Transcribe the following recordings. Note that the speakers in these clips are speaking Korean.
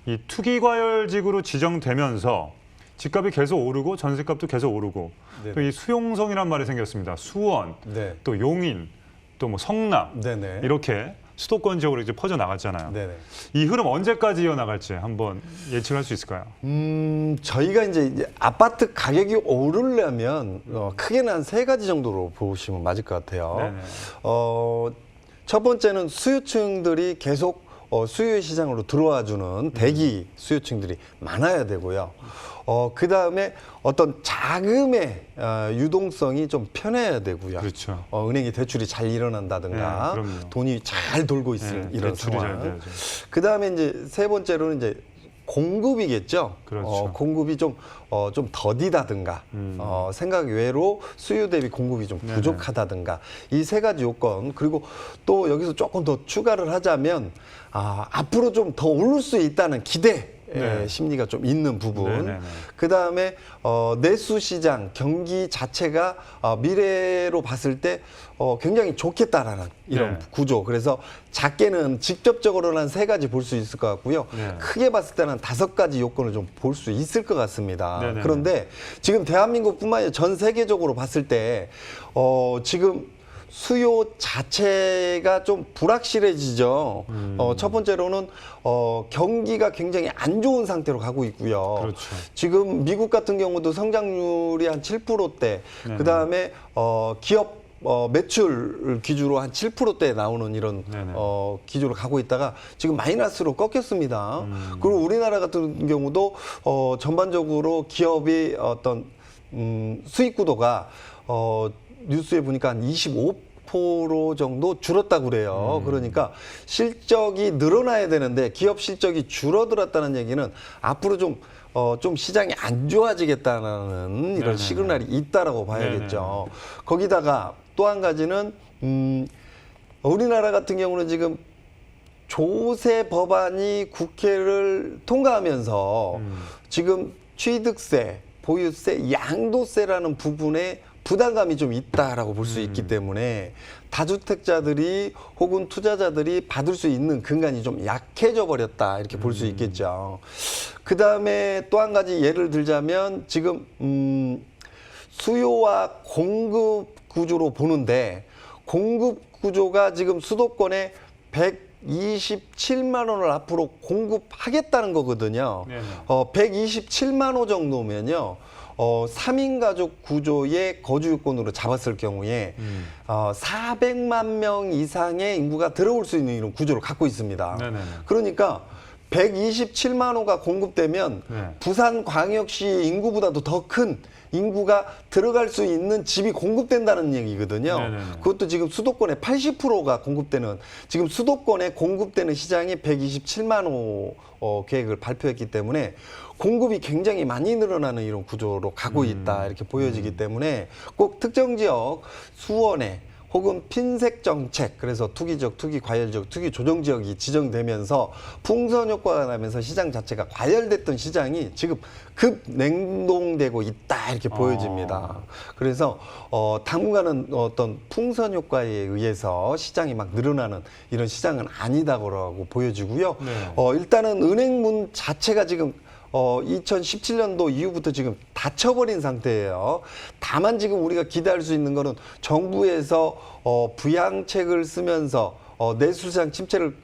이 투기과열지구로 지정되면서 집값이 계속 오르고 전세값도 계속 오르고 네네. 또 이 수용성이란 말이 생겼습니다. 수원, 네. 또 용인, 또 뭐 성남 네네. 이렇게 수도권 지역으로 이제 퍼져 나갔잖아요. 네네. 이 흐름 언제까지 이어나갈지 한번 예측할 수 있을까요? 저희가 이제 아파트 가격이 오르려면 크게는 한 세 가지 정도로 보시면 맞을 것 같아요. 네네. 첫 번째는 수요층들이 계속 수요의 시장으로 들어와주는 대기 수요층들이 많아야 되고요. 그 다음에 어떤 자금의 유동성이 좀 편해야 되고요. 그렇죠. 은행이 대출이 잘 일어난다든가 네, 그럼요. 돈이 잘 돌고 있을 네, 이런 대출이 잘 상황. 돼야죠. 그 다음에 이제 세 번째로는 이제 공급이겠죠. 그렇죠. 공급이 좀 더디다든가, 생각 외로 수요 대비 공급이 좀 네네. 부족하다든가, 이 세 가지 요건, 그리고 또 여기서 조금 더 추가를 하자면, 앞으로 좀 더 오를 수 있다는 기대, 네. 심리가 좀 있는 부분. 네네네. 그 다음에 내수 시장 경기 자체가 미래로 봤을 때 굉장히 좋겠다라는 이런 네. 구조. 그래서 작게는 직접적으로는 한 세 가지 볼 수 있을 것 같고요. 네. 크게 봤을 때는 한 5가지 요건을 좀 볼 수 있을 것 같습니다. 네네네. 그런데 지금 대한민국뿐만 아니라 전 세계적으로 봤을 때 지금 수요 자체가 좀 불확실해지죠. 첫 번째로는 경기가 굉장히 안 좋은 상태로 가고 있고요. 그렇죠. 지금 미국 같은 경우도 성장률이 한 7%대, 네네. 그다음에 기업 매출 기준으로 한 7%대 나오는 이런 네네. 기준으로 가고 있다가 지금 마이너스로 꺾였습니다. 그리고 우리나라 같은 경우도 전반적으로 기업의 어떤 수익 구도가 뉴스에 보니까 한 25% 정도 줄었다고 그래요. 그러니까 실적이 늘어나야 되는데 기업 실적이 줄어들었다는 얘기는 앞으로 좀 시장이 안 좋아지겠다는 이런 네네네. 시그널이 있다라고 봐야겠죠. 거기다가 또 한 가지는 우리나라 같은 경우는 지금 조세 법안이 국회를 통과하면서 지금 취득세, 보유세, 양도세라는 부분에 부담감이 좀 있다라고 볼 수 있기 때문에 다주택자들이 혹은 투자자들이 받을 수 있는 근간이 좀 약해져 버렸다 이렇게 볼 수 있겠죠. 그 다음에 또 한 가지 예를 들자면 지금 수요와 공급 구조로 보는데 공급 구조가 지금 수도권에 127만 원을 앞으로 공급하겠다는 거거든요. 네네. 127만 호 정도면요. 3인 가족 구조의 거주 요건으로 잡았을 경우에 400만 명 이상의 인구가 들어올 수 있는 이런 구조를 갖고 있습니다. 네네네. 그러니까 127만 호가 공급되면 네. 부산광역시 인구보다도 더 큰 인구가 들어갈 수 있는 집이 공급된다는 얘기거든요. 네네네. 그것도 지금 수도권의 80%가 공급되는, 지금 수도권에 공급되는 시장이 127만 호 계획을 발표했기 때문에 공급이 굉장히 많이 늘어나는 이런 구조로 가고 있다 이렇게 보여지기 때문에 꼭 특정 지역 수원에 혹은 핀색 정책, 그래서 투기 지역, 투기 과열 지역, 투기 조정 지역이 지정되면서 풍선 효과가 나면서 시장 자체가 과열됐던 시장이 지금 급 냉동되고 있다 이렇게 보여집니다. 그래서 당분간은 어떤 풍선 효과에 의해서 시장이 막 늘어나는 이런 시장은 아니다라고 보여지고요. 네. 일단은 은행문 자체가 지금 2017년도 이후부터 지금 닫혀버린 상태예요. 다만 지금 우리가 기대할 수 있는 거는 정부에서 부양책을 쓰면서 내수시장 침체를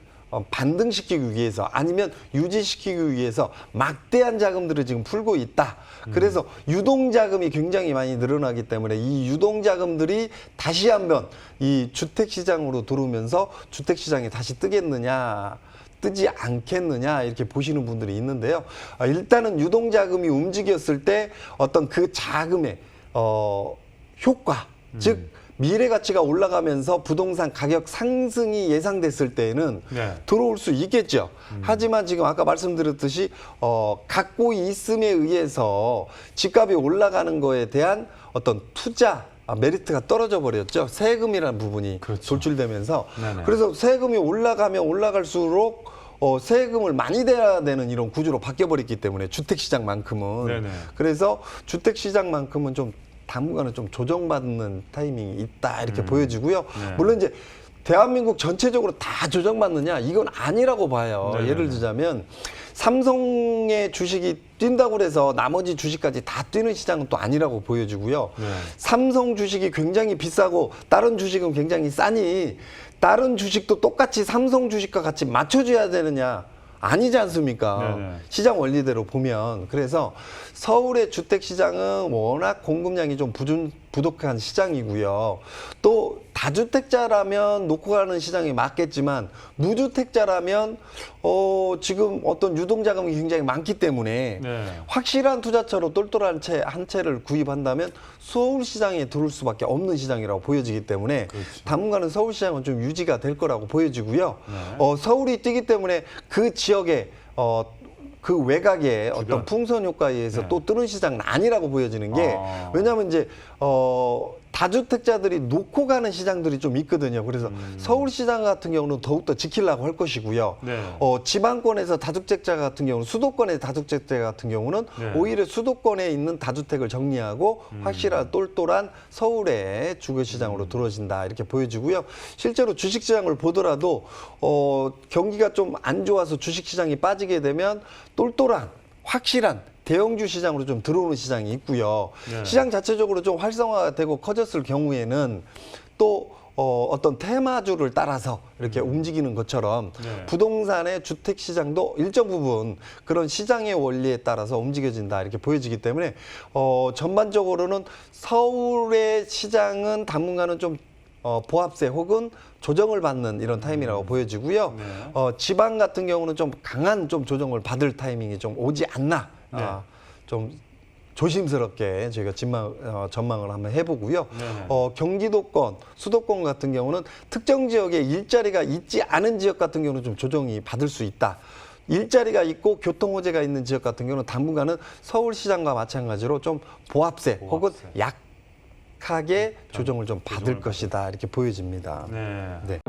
반등시키기 위해서 아니면 유지시키기 위해서 막대한 자금들을 지금 풀고 있다. 그래서 유동자금이 굉장히 많이 늘어나기 때문에 이 유동자금들이 다시 한번 이 주택시장으로 들어오면서 주택시장이 다시 뜨겠느냐, 뜨지 않겠느냐 이렇게 보시는 분들이 있는데요. 일단은 유동자금이 움직였을 때 어떤 그 자금의 효과, 즉 미래 가치가 올라가면서 부동산 가격 상승이 예상됐을 때에는 네. 들어올 수 있겠죠. 하지만 지금 아까 말씀드렸듯이 갖고 있음에 의해서 집값이 올라가는 거에 대한 어떤 투자 메리트가 떨어져 버렸죠. 세금이라는 부분이 그렇죠. 돌출되면서 네네. 그래서 세금이 올라가면 올라갈수록 세금을 많이 내야 되는 이런 구조로 바뀌어버렸기 때문에 주택시장만큼은 네네. 그래서 주택시장만큼은 좀 당분간은 좀 조정받는 타이밍이 있다 이렇게 보여지고요. 네. 물론 이제 대한민국 전체적으로 다 조정받느냐 이건 아니라고 봐요. 네네네. 예를 들자면 삼성의 주식이 뛴다고 해서 나머지 주식까지 다 뛰는 시장은 또 아니라고 보여지고요. 네. 삼성 주식이 굉장히 비싸고 다른 주식은 굉장히 싸니 다른 주식도 똑같이 삼성 주식과 같이 맞춰줘야 되느냐? 아니지 않습니까? 네네. 시장 원리대로 보면. 그래서 서울의 주택시장은 워낙 공급량이 좀 부족한 시장이고요. 또 다주택자라면 놓고 가는 시장이 맞겠지만 무주택자라면 지금 어떤 유동자금이 굉장히 많기 때문에 네. 확실한 투자처로 똘똘한 채 한 채를 구입한다면 서울시장에 들어올 수밖에 없는 시장이라고 보여지기 때문에 그렇죠. 당분간은 서울시장은 좀 유지가 될 거라고 보여지고요. 네. 서울이 뛰기 때문에 그 지역에 그 외곽의 주변. 어떤 풍선 효과에 의해서 네. 또 뜨는 시장은 아니라고 보여지는 게 아. 왜냐하면 이제 다주택자들이 놓고 가는 시장들이 좀 있거든요. 그래서 서울시장 같은 경우는 더욱더 지키려고 할 것이고요. 네. 지방권에서 다주택자 같은 경우는 수도권의 다주택자 같은 경우는 네. 오히려 수도권에 있는 다주택을 정리하고 확실한 똘똘한 서울의 주거시장으로 들어진다 이렇게 보여지고요. 실제로 주식시장을 보더라도 경기가 좀 안 좋아서 주식시장이 빠지게 되면 똘똘한 확실한 대형주 시장으로 좀 들어오는 시장이 있고요. 네. 시장 자체적으로 좀 활성화가 되고 커졌을 경우에는 또 어떤 테마주를 따라서 이렇게 움직이는 것처럼 네. 부동산의 주택 시장도 일정 부분 그런 시장의 원리에 따라서 움직여진다 이렇게 보여지기 때문에 전반적으로는 서울의 시장은 당분간은 좀 보합세 혹은 조정을 받는 이런 타임이라고 보여지고요. 네. 지방 같은 경우는 좀 강한 좀 조정을 받을 타이밍이 좀 오지 않나. 네. 좀 조심스럽게 저희가 전망을 한번 해보고요. 네. 경기도권, 수도권 같은 경우는 특정 지역에 일자리가 있지 않은 지역 같은 경우는 좀 조정이 받을 수 있다. 일자리가 있고 교통 호재가 있는 지역 같은 경우는 당분간은 서울시장과 마찬가지로 좀 보합세 혹은 약하게 조정을 좀 받을 것이다 이렇게 보여집니다. 네. 네.